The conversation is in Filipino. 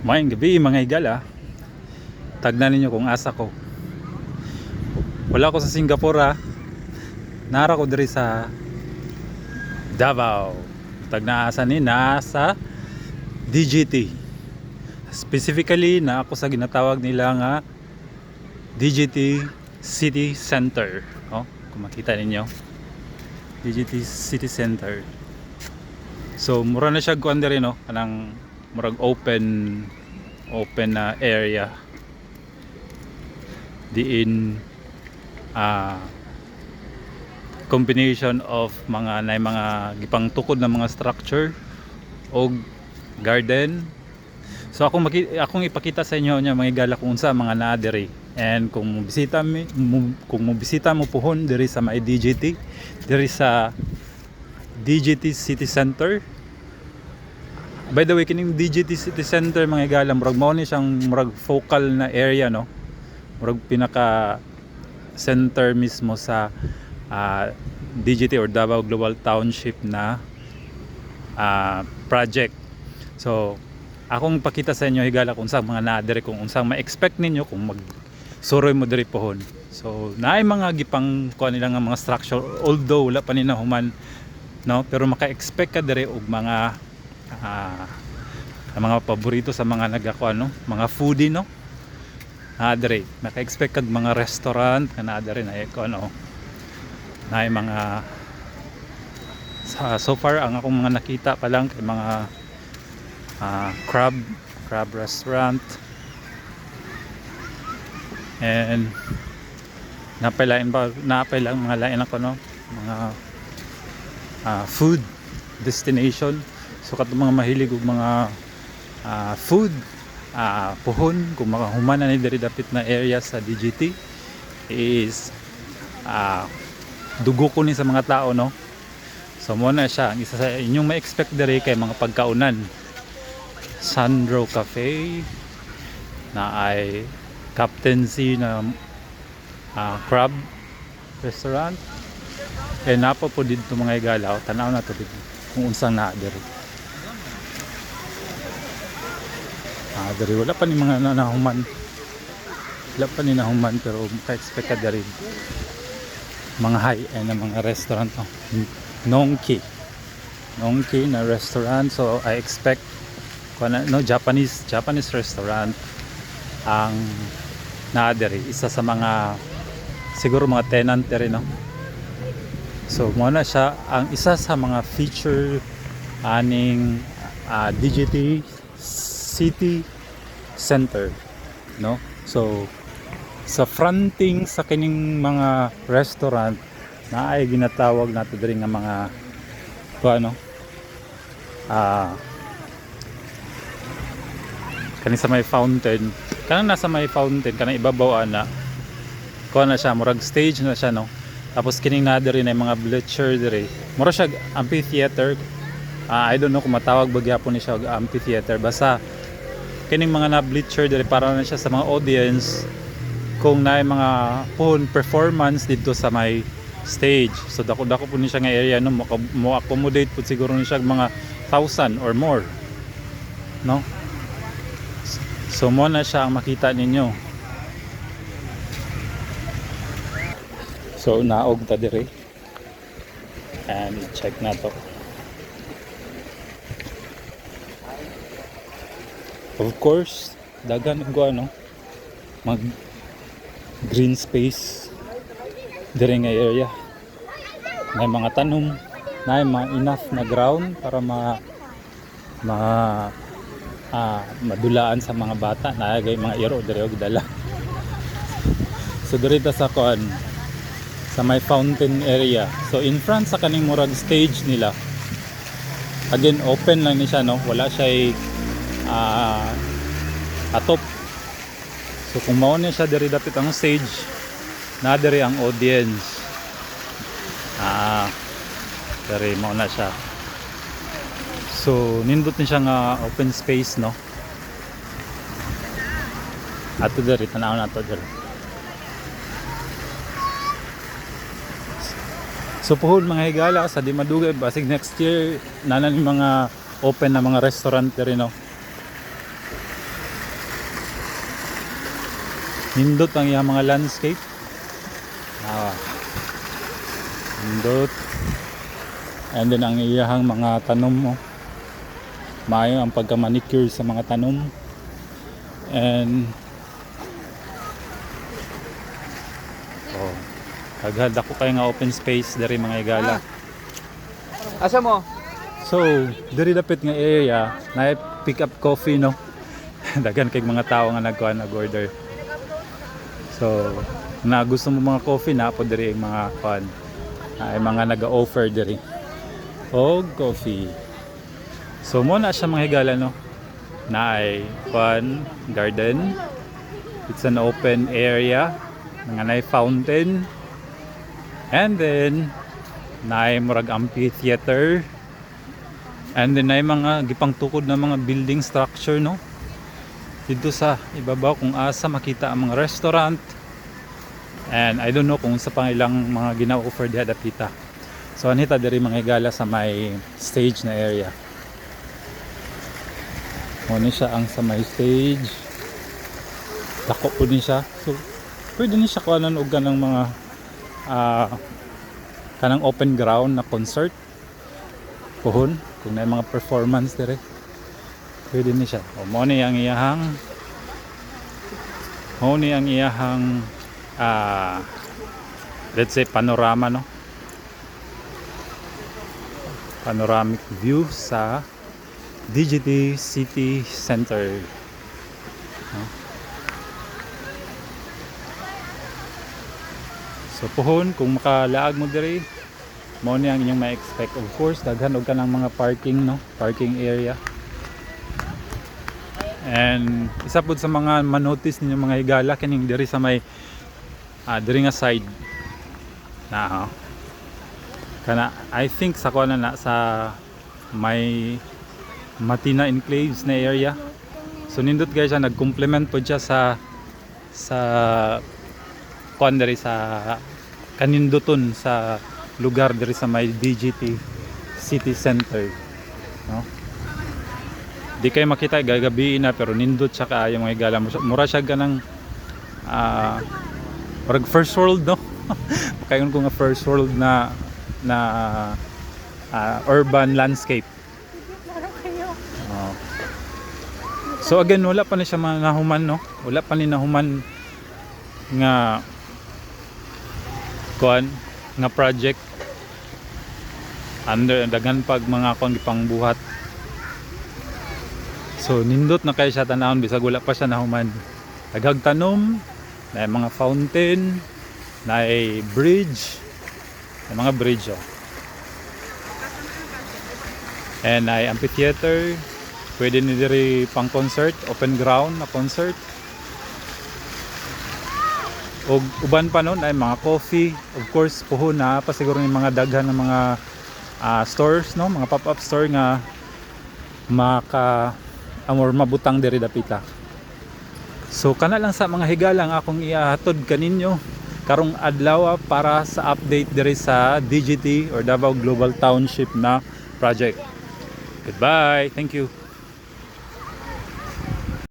Mayang gabi mga higala. Tagnan ninyo kung asa ko. Wala ko sa Singapore ha. Nara ko diri sa Davao. Tagna asa ni nasa DGT. Specifically na ako sa ginatawag nila nga DGT City Center. Oh, kung makita ninyo. DGT City Center. So mura na siya kuan diri no, kanang murag open na area diin combination of mga gipang tukod na mga structure o garden. So akong ipakita sa inyo nya mga gala kung unsa mga naa diri, and kung mobisita mo puhon diri sa may DGT, diri sa DGT City Center. By the way, kining DGT City Center mga igala, murag mao ni siyang murag focal na area no. Murag pinaka center mismo sa DGT or Davao Global Township na project. So, akong pakita sa inyo higala kung unsang mga naa diri, kung unsang ma-expect ninyo kung magsuroy mo diri pohon. So, naay mga gipang kuan nila nga mga structure, although wala pa ni nahuman no, pero maka-expect ka diri og mga paborito sa mga nagakuan no, mga foodie no. Diri maka-expect kag mga restaurant na diri na ko ano, na mga so far ang akong mga nakita pa lang kay mga crab restaurant, and napailain mga lain ako no, mga food destination. So katong mga mahilig og mga food puhon, kung makahuman na ni diri dapit na area sa DGT is dugo ko ni sa mga tao no. So mo na siya ang isa sa inyong ma-expect diri kay mga pagkaunan. Sandro Cafe na ay Captaincy na crab restaurant, and napa po dito mga igalaw, tanaw na to dito kung unsang naa diri. Diri wala pa ni mga nahuman, pero maka-expect ka diri mga high-end na mga restaurant no. Nongki na restaurant, so I expect no, Japanese restaurant ang naa diri, isa sa mga siguro mga tenant diri no. So mo na siya ang isa sa mga feature aning DGT City Center no. So sa fronting sa kining mga restaurant na ay ginatawag nato diri nga mga ano kani sa may fountain, kanang nasa may fountain kanang ibabaw ana ko na siya, murag stage na siya no. Tapos kining na diri na mga bleacher diri, mura siya amphitheater. I don't know kung matawag ba gyapon ni siya amphitheater, basta kining mga na bleacher diri para na siya sa mga audience kung naay mga phone performance dito sa may stage. So dako po ni siya nga area no, mo accommodate po siguro ni siya mga 1,000 or more no. So mo na siya ang makita ninyo. So naog ta diri, and check na to. Of course, dagan ko ano, mag green space diri nga area. May mga tanom, may mga enough na ground para madulaan sa mga bata, naagay mga iro diri og dala. So diri ta sa kuan sa may fountain area. So in front sa kaning murag stage nila, again open lang ni siya no, wala siya atop. So kung mao ni siya diri dapit ang stage, na diri ang audience. Diri mao na siya. So nindot ni siya nga open space no. Ato diri tanaw na to diri. So puhon mga higala sa di madugay basig next year nanan mga open na mga restaurant diri no. Nindot ang iyang mga landscape. Nindot. And then ang iyang mga tanom mo. Maayo ang pagka-manicure sa mga tanom. And agad ako kayo nga open space dari mga igala. Asa mo? So, dari dapit nga area, na pick up coffee no. Dagan kay mga tao nga nag-order. So, na gusto mo mga coffee na po diri mga kuan. Ay mga naga-offer diri. Og coffee. So mo na siya mga higala no. Na ay kuan garden. It's an open area. Nga na fountain. And then na ay murag amphitheater. And then na ay mga gipang tukod na mga building structure no. Dito sa ibabaw kung asa makita ang mga restaurant. And I don't know kung sa pangilang mga gina-offer diha dapita. So anita diri mga higala sa may stage na area. Muna siya ang sa may stage. Dako po din siya. So pwede ni siya kuhanan og ganang mga kanang open ground na concert. Puhon kung may mga performance dire. Pwede ni siya. O mo ni ang iyahang let's say panorama no. Panoramic view sa DGT City Center. No? So pohon kung makalaag mo diri mo ni ang inyong ma-expect. Of course daghan og kanang mga parking no, parking area. And isa po sa mga manotice ninyo mga higala kining diri sa may diri nga side na kana I think sa kuan na sa may Matina Enclaves na area. So nindot guys siya nag-complement po siya sa kuan diri sa kaninduton sa lugar diri sa may DGT City Center no. Di kayo makita gagabi na pero nindot siya kaayo mga higala. Mura siya ganang parang first world no. Makayon ko nga first world na urban landscape. So again wala pa ni siya nahuman no. Wala pa ni nahuman nga kuan nga project under dagan pag mga kuan gipang buhat. So nindot na kayo siya tanawon bisag wala pa siya nahuman. Daghang tanom, na mga fountain, na bridge, na mga bridge oh. And na amphitheater, pwede ni diri pang concert, open ground na concert. Og uban pa nun ay mga coffee, of course puhon na pa siguro yung mga daghan ng mga stores no, mga pop-up store nga amor mabutang diri dapita. So kana lang sa mga higalang akong ihatod kaninyo karong adlaw para sa update diri sa DGT or Davao Global Township na project. Goodbye. Thank you.